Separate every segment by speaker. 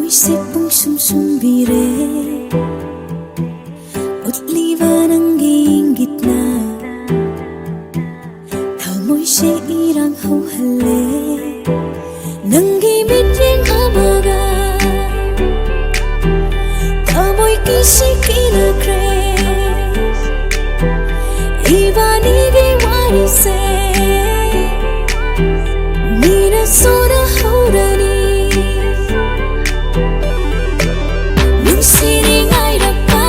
Speaker 1: Thamoise Pungsum Sumbire Utliba Nangi Ingitna Thamoise Irang Houhalle Nangi Metyeng Amana Thamoi Kishi Kinakhre Ibanigi Warise Mina Sonnahourani Nungshina Ngairakpa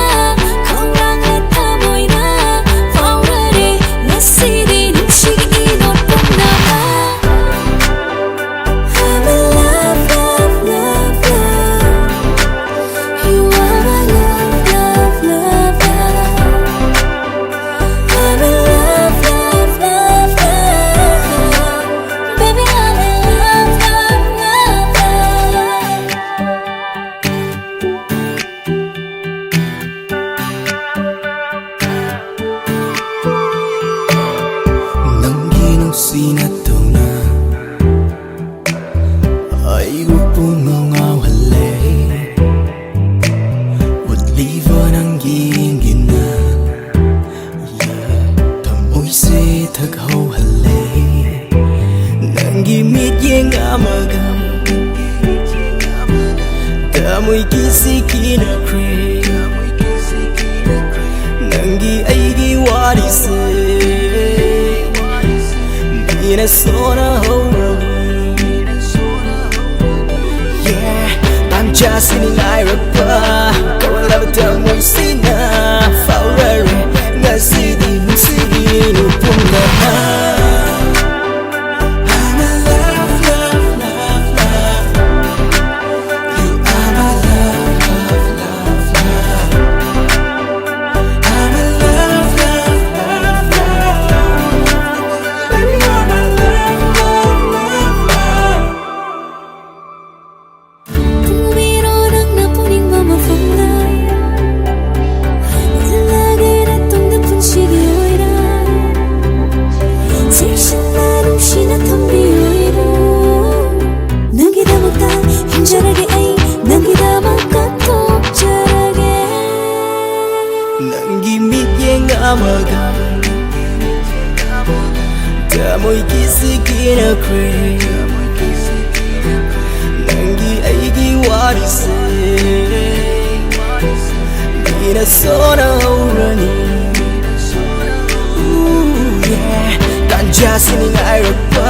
Speaker 1: Khourangla Thamoina Phaorare Ngashidi Nungshigi Enot Pumnamak I'm in love, love, love, love You are my love, love, love, love I'm in love, love, love, love Baby I'm in love, love, love, love
Speaker 2: Nangi Nungsi Natouna Aigu Houhalle Utliba Nangi Ingitna Thamoise Houhalle Nangi Metyeng Amana Thamoi Kishi Kinakhre Nangi Warise Mina Sonnahourani Tanjashini Ngairakpa Khouranglaba Thamoisina Phaorare Ngashidi Nungshigi Pumnamak I'm in love, love, love, love You are my love, love, love, love I'm in love, love, love, love Baby you're my love, love, love, love
Speaker 1: Kumiro ng napuning mamafangla Ilagay na tong napunshigi oira Seksyon na Nungshina Ngairakpa Nangida magta hinjarage ay Nangida magkatok jarage
Speaker 2: Nangi Metyeng Amana Thamoi Kishi Kinakhre Nangi Warise Mina Sonnahourani Tanjashini Ngairakpa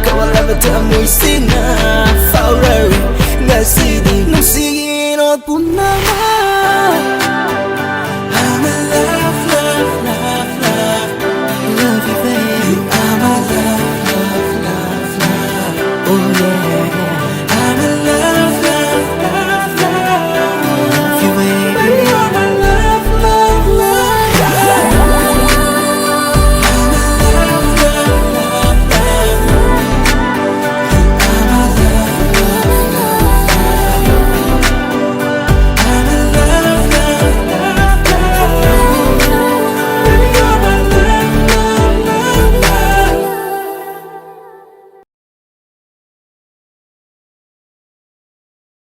Speaker 2: Khouranglaba Thamoisina Phaorare